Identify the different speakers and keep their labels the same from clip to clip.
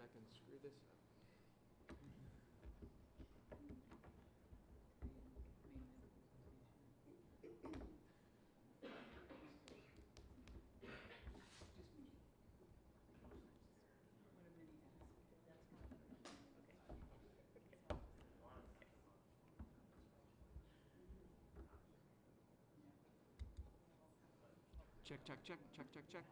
Speaker 1: I can screw this up. Check, check, check, check, check, check.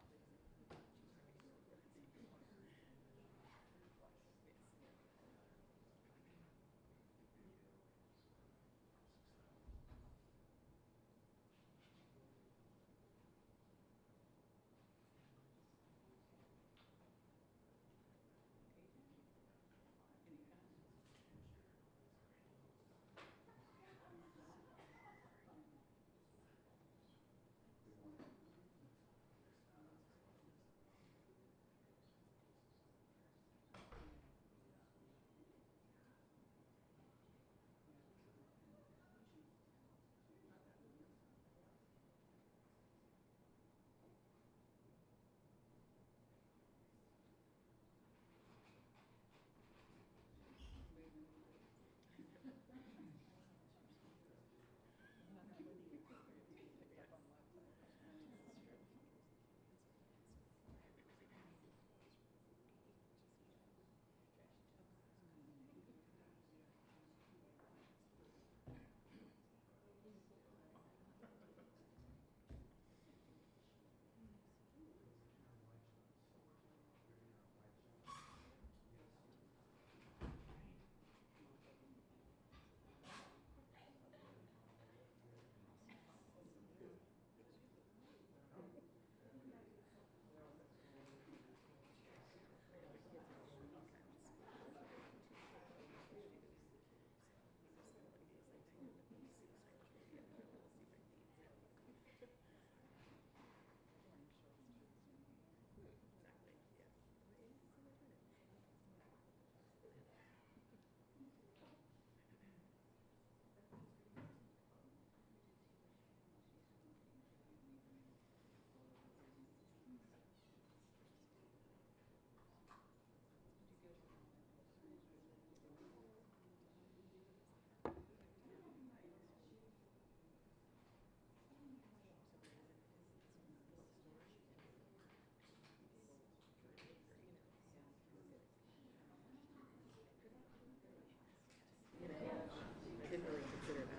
Speaker 2: Didn't really consider that.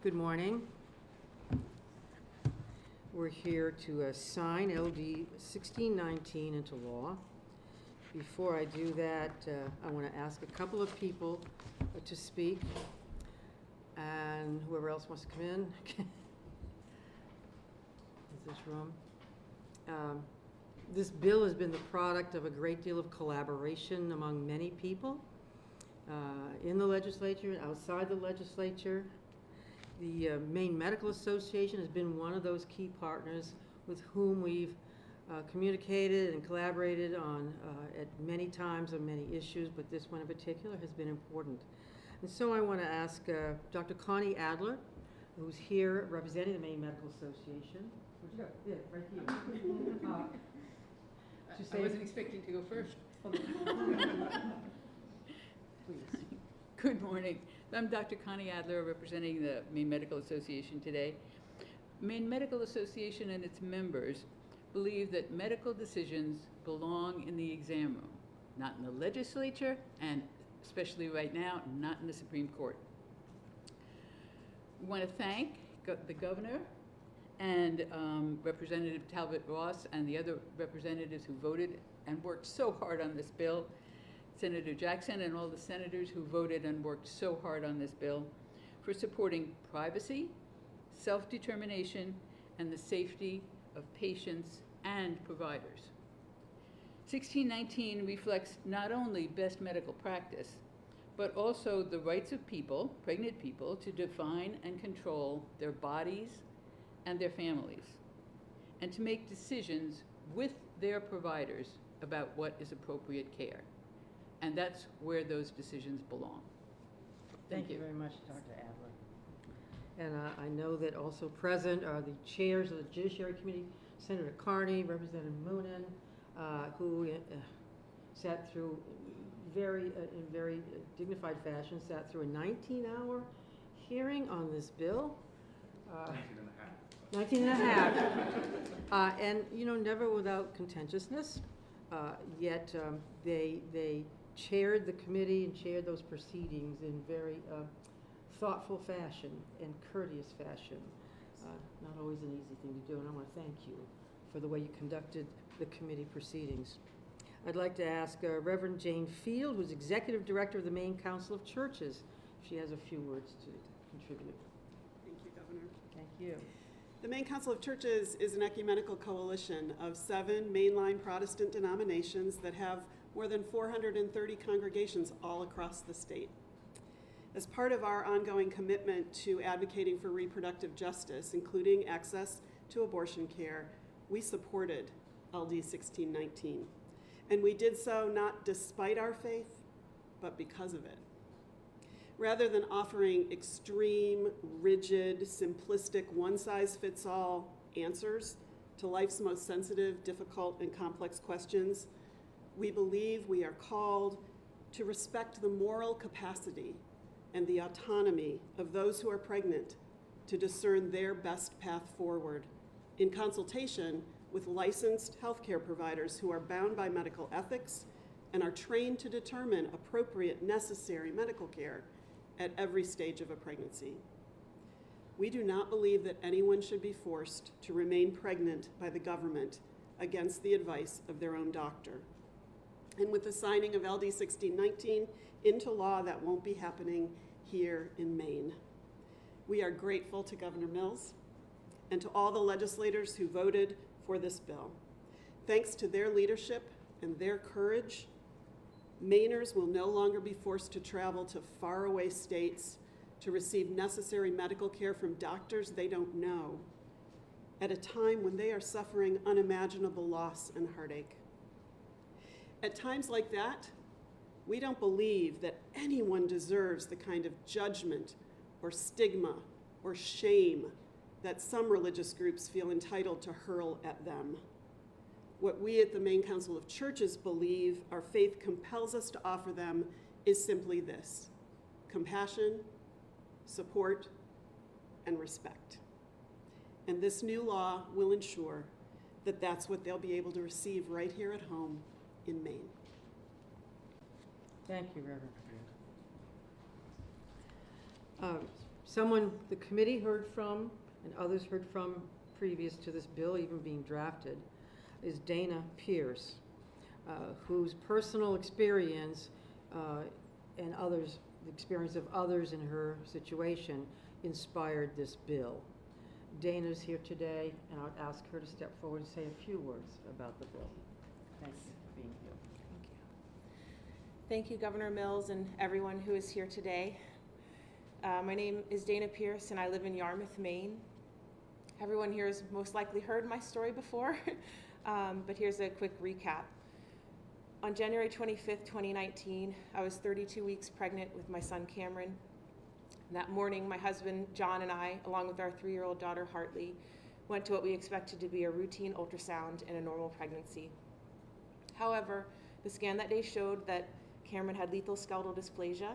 Speaker 3: Good morning. We're here to sign LD 1619 into law. Before I do that, I want to ask a couple of people to speak, and whoever else wants to come in. Is this room? This bill has been the product of a great deal of collaboration among many people in the legislature and outside the legislature. The Maine Medical Association has been one of those key partners with whom we've communicated and collaborated on at many times on many issues, but this one in particular has been important. And so I want to ask Dr. Carney Adler, who's here representing the Maine Medical Association. Where'd you go? Yeah, right here.
Speaker 2: I wasn't expecting to go first.
Speaker 3: Please.
Speaker 2: Good morning. I'm Dr. Connie Adler, representing the Maine Medical Association today. Maine Medical Association and its members believe that medical decisions belong in the exam room, not in the legislature, and especially right now, not in the Supreme Court. We want to thank the governor and Representative Talbot Ross and the other representatives who voted and worked so hard on this bill, Senator Jackson and all the senators who voted and worked so hard on this bill, for supporting privacy, self-determination, and the safety of patients and providers. 1619 reflects not only best medical practice, but also the rights of people, pregnant people, to define and control their bodies and their families. and to make decisions with their providers about what is appropriate care. And that's where those decisions belong.
Speaker 3: Thank you very much, Dr. Adler. And I know that also present are the chairs of the Judiciary Committee, Senator Carney, Representative Moonen, who sat through in very dignified fashion, sat through a 19-hour hearing on this bill. 19 and a half. And, never without contentiousness. Yet they chaired the committee and chaired those proceedings in very thoughtful fashion and courteous fashion. Not always an easy thing to do, and I want to thank you for the way you conducted the committee proceedings. I'd like to ask Reverend Jane Field, who's Executive Director of the Maine Council of Churches, if she has a few words to contribute.
Speaker 4: Thank you, Governor.
Speaker 3: Thank you.
Speaker 4: The Maine Council of Churches is an ecumenical coalition of 7 mainline Protestant denominations that have more than 430 congregations all across the state. As part of our ongoing commitment to advocating for reproductive justice, including access to abortion care, we supported LD 1619. And we did so not despite our faith, but because of it. Rather than offering extreme, rigid, simplistic, one-size-fits-all answers to life's most sensitive, difficult, and complex questions, we believe we are called to respect the moral capacity and the autonomy of those who are pregnant to discern their best path forward in consultation with licensed healthcare providers who are bound by medical ethics and are trained to determine appropriate, necessary medical care at every stage of a pregnancy. We do not believe that anyone should be forced to remain pregnant by the government against the advice of their own doctor. And with the signing of LD 1619 into law, that won't be happening here in Maine. We are grateful to Governor Mills and to all the legislators who voted for this bill. Thanks to their leadership and their courage, Mainers will no longer be forced to travel to faraway states to receive necessary medical care from doctors they don't know at a time when they are suffering unimaginable loss and heartache. At times like that, we don't believe that anyone deserves the kind of judgment or stigma or shame that some religious groups feel entitled to hurl at them. What we at the Maine Council of Churches believe our faith compels us to offer them is simply this: compassion, support, and respect. And this new law will ensure that that's what they'll be able to receive right here at home in Maine.
Speaker 3: Thank you, Reverend. Someone the committee heard from and others heard from previous to this bill even being drafted is Dana Pierce, whose personal experience and others, the experience of others in her situation inspired this bill. Dana's here today, and I'll ask her to step forward and say a few words about the bill. Thanks for being here.
Speaker 5: Thank you. Thank you, Governor Mills, and everyone who is here today. My name is Dana Pierce, and I live in Yarmouth, Maine. Everyone here has most likely heard my story before, but here's a quick recap. On January 25th, 2019, I was 32 weeks pregnant with my son, Cameron. That morning, my husband, John, and I, along with our 3-year-old daughter, Hartley, went to what we expected to be a routine ultrasound in a normal pregnancy. However, the scan that day showed that Cameron had lethal skeletal dysplasia,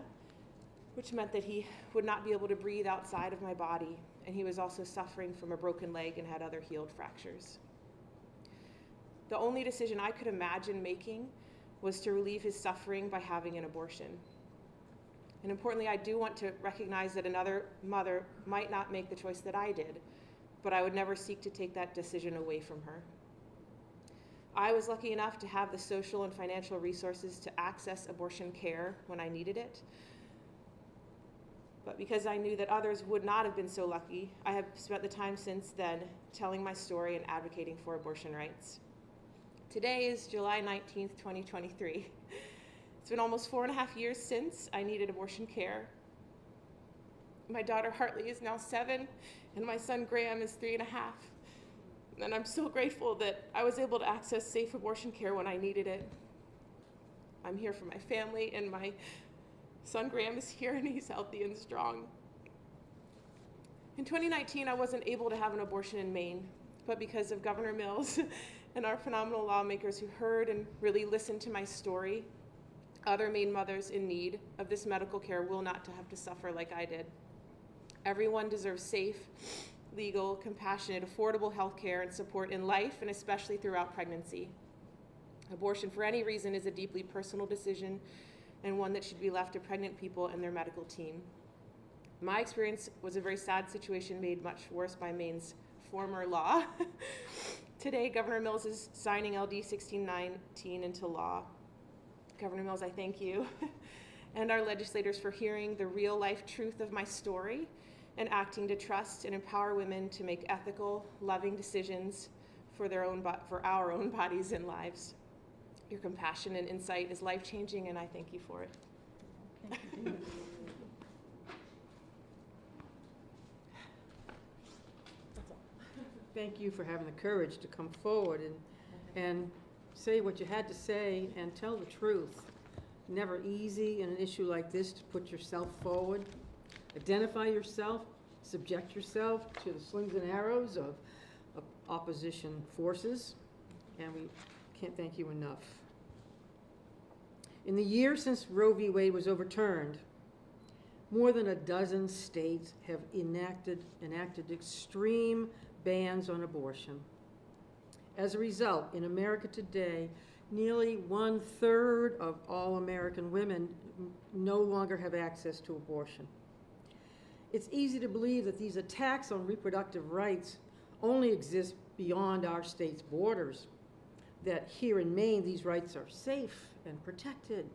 Speaker 5: which meant that he would not be able to breathe outside of my body, and he was also suffering from a broken leg and had other healed fractures. The only decision I could imagine making was to relieve his suffering by having an abortion. And importantly, I do want to recognize that another mother might not make the choice that I did, but I would never seek to take that decision away from her. I was lucky enough to have the social and financial resources to access abortion care when I needed it. But because I knew that others would not have been so lucky, I have spent the time since then telling my story and advocating for abortion rights. Today is July 19th, 2023. It's been almost 4.5 years since I needed abortion care. My daughter Hartley is now 7, and my son Graham is 3.5. And I'm so grateful that I was able to access safe abortion care when I needed it. I'm here for my family, and my son Graham is here, and he's healthy and strong. In 2019, I wasn't able to have an abortion in Maine, but because of Governor Mills and our phenomenal lawmakers who heard and really listened to my story, other Maine mothers in need of this medical care will not have to suffer like I did. Everyone deserves safe, legal, compassionate, affordable health care and support in life, and especially throughout pregnancy. Abortion for any reason is a deeply personal decision, and one that should be left to pregnant people and their medical team. My experience was a very sad situation made much worse by Maine's former law. Today, Governor Mills is signing LD 1619 into law. Governor Mills, I thank you and our legislators for hearing the real life truth of my story and acting to trust and empower women to make ethical, loving decisions for our own bodies and lives. Your compassion and insight is life-changing, and I thank you for it.
Speaker 2: Thank you, Dana.
Speaker 3: Thank you for having the courage to come forward and say what you had to say and tell the truth. Never easy in an issue like this to put yourself forward, identify yourself, subject yourself to the slings and arrows of opposition forces, and we can't thank you enough. In the year since Roe v. Wade was overturned, more than a dozen states have enacted extreme bans on abortion. As a result, in America today, nearly 1/3 of all American women no longer have access to abortion. It's easy to believe that these attacks on reproductive rights only exist beyond our state's borders, that here in Maine these rights are safe and protected.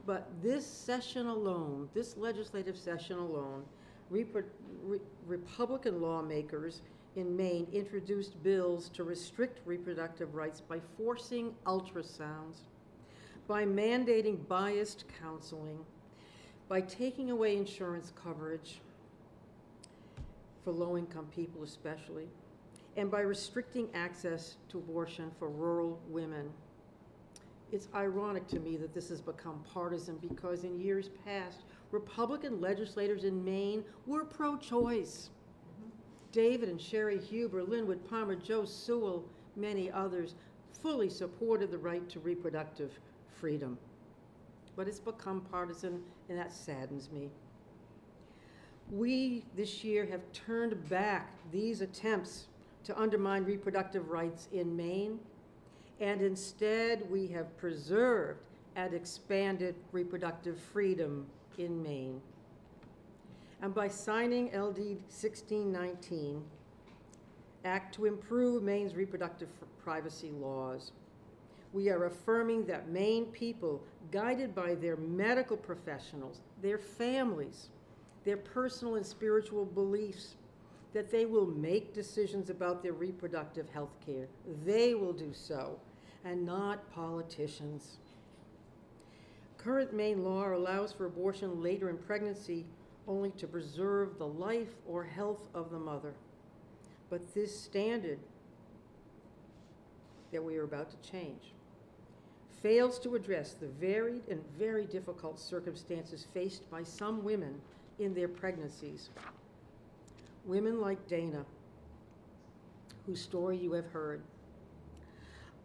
Speaker 3: But this session alone, this legislative session alone, Republican lawmakers in Maine introduced bills to restrict reproductive rights by forcing ultrasounds, by mandating biased counseling, by taking away insurance coverage for low-income people especially, and by restricting access to abortion for rural women. It's ironic to me that this has become partisan because in years past, Republican legislators in Maine were pro-choice. David and Sherry Huber, Linwood Palmer, Joe Sewell, many others fully supported the right to reproductive freedom. But it's become partisan, and that saddens me. We, this year, have turned back these attempts to undermine reproductive rights in Maine, and instead we have preserved and expanded reproductive freedom in Maine. And by signing LD 1619, Act to improve Maine's reproductive privacy laws, we are affirming that Maine people, guided by their medical professionals, their families, their personal and spiritual beliefs, that they will make decisions about their reproductive health care. They will do so, and not politicians. Current Maine law allows for abortion later in pregnancy only to preserve the life or health of the mother. But this standard that we are about to change fails to address the varied and very difficult circumstances faced by some women in their pregnancies. Women like Dana, whose story you have heard.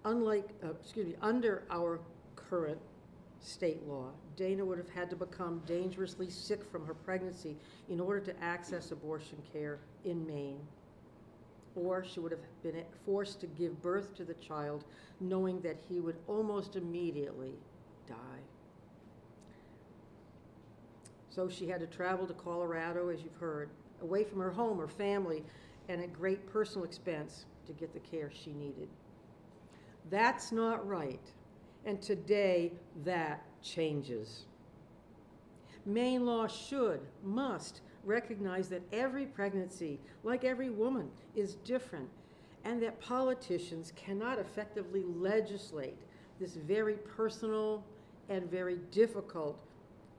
Speaker 3: Under our current state law, Dana would have had to become dangerously sick from her pregnancy in order to access abortion care in Maine. Or she would have been forced to give birth to the child knowing that he would almost immediately die. So she had to travel to Colorado, as you've heard, away from her home, her family, and at great personal expense to get the care she needed. That's not right, and today that changes. Maine law must recognize that every pregnancy, like every woman, is different, and that politicians cannot effectively legislate this very personal and very difficult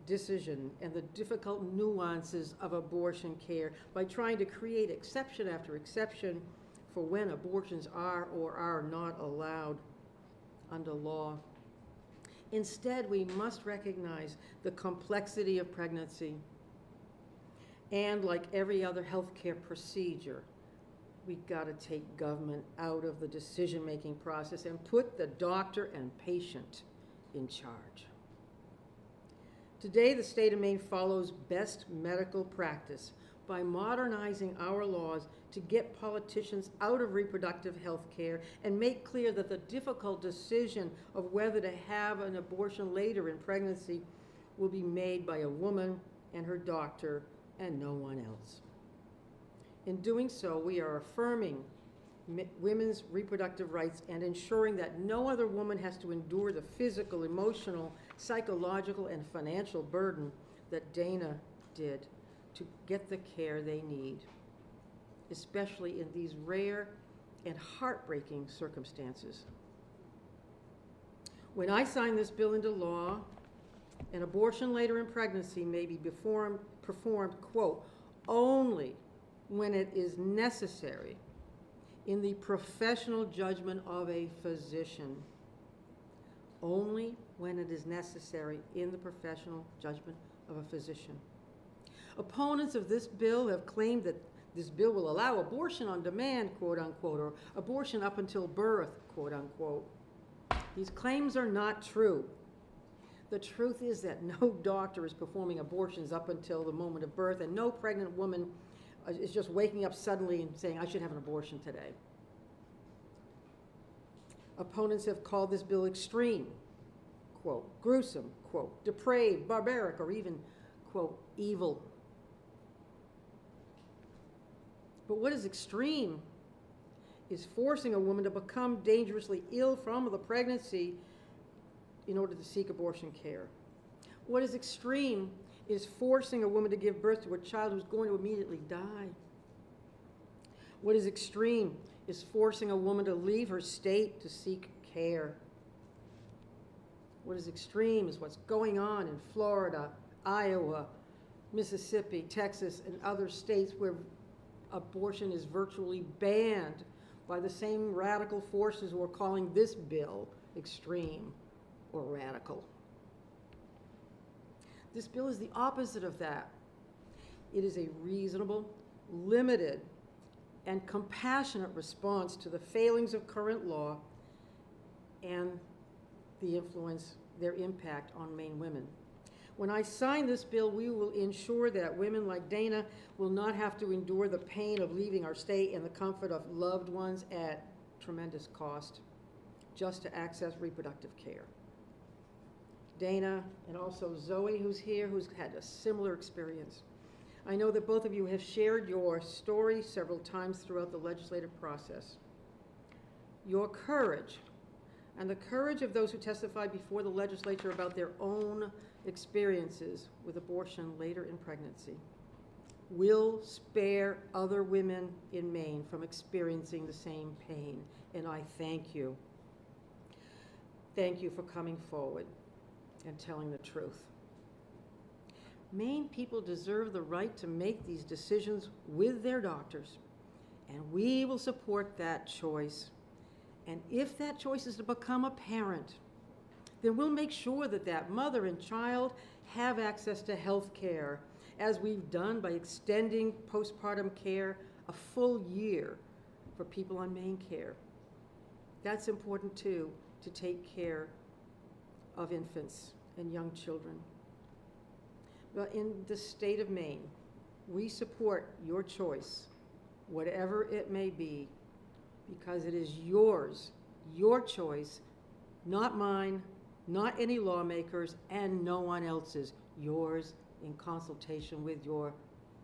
Speaker 3: decision and the difficult nuances of abortion care by trying to create exception after exception for when abortions are or are not allowed under law. Instead, we must recognize the complexity of pregnancy. And like every other healthcare procedure, we've got to take government out of the decision-making process and put the doctor and patient in charge. Today, the state of Maine follows best medical practice by modernizing our laws to get politicians out of reproductive health care and make clear that the difficult decision of whether to have an abortion later in pregnancy will be made by a woman and her doctor and no one else. In doing so, we are affirming women's reproductive rights and ensuring that no other woman has to endure the physical, emotional, psychological, and financial burden that Dana did to get the care they need, especially in these rare and heartbreaking circumstances. When I sign this bill into law, an abortion later in pregnancy may be performed, quote, only when it is necessary in the professional judgment of a physician. Only when it is necessary in the professional judgment of a physician. Opponents of this bill have claimed that this bill will allow abortion on demand, quote unquote, or abortion up until birth, quote unquote. These claims are not true. The truth is that no doctor is performing abortions up until the moment of birth, and no pregnant woman is just waking up suddenly and saying, I should have an abortion today. Opponents have called this bill extreme, quote, gruesome, quote, depraved, barbaric, or even, quote, evil. But what is extreme is forcing a woman to become dangerously ill from the pregnancy in order to seek abortion care. What is extreme is forcing a woman to give birth to a child who's going to immediately die. What is extreme is forcing a woman to leave her state to seek care. What is extreme is what's going on in Florida, Iowa, Mississippi, Texas, and other states where abortion is virtually banned by the same radical forces who are calling this bill extreme or radical. This bill is the opposite of that. It is a reasonable, limited, and compassionate response to the failings of current law and their impact on Maine women. When I sign this bill, we will ensure that women like Dana will not have to endure the pain of leaving our state and the comfort of loved ones at tremendous cost just to access reproductive care. Dana, and also Zoe, who's here, who's had a similar experience. I know that both of you have shared your story several times throughout the legislative process. Your courage, and the courage of those who testified before the legislature about their own experiences with abortion later in pregnancy, will spare other women in Maine from experiencing the same pain, and I thank you. Thank you for coming forward and telling the truth. Maine people deserve the right to make these decisions with their doctors, and we will support that choice. And if that choice is to become a parent, then we'll make sure that that mother and child have access to health care, as we've done by extending postpartum care a full year for people on Maine Care. That's important too, to take care of infants and young children. But in the state of Maine, we support your choice, whatever it may be, because it is yours, your choice, not mine, not any lawmakers, and no one else's, yours in consultation with your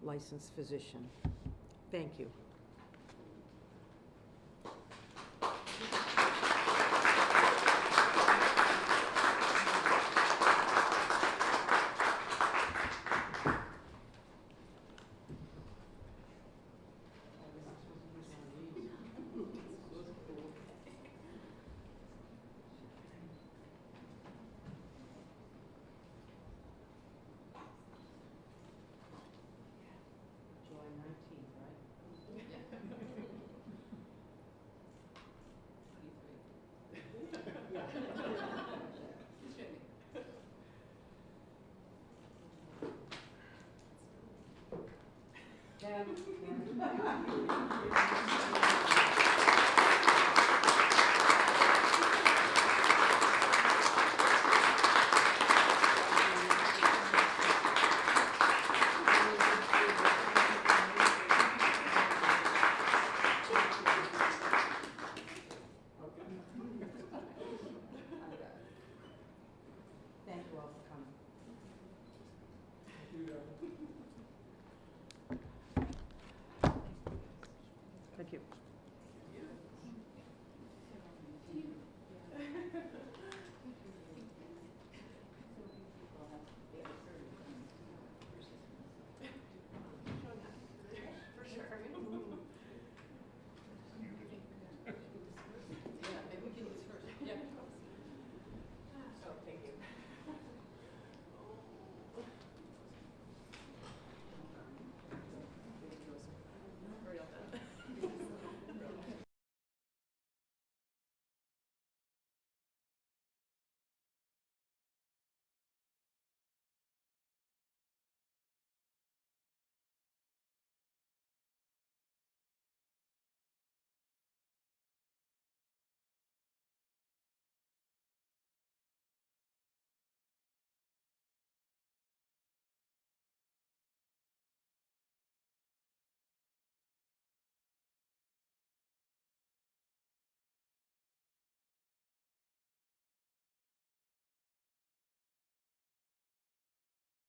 Speaker 3: licensed physician. Thank you. July 19th, right?
Speaker 2: have.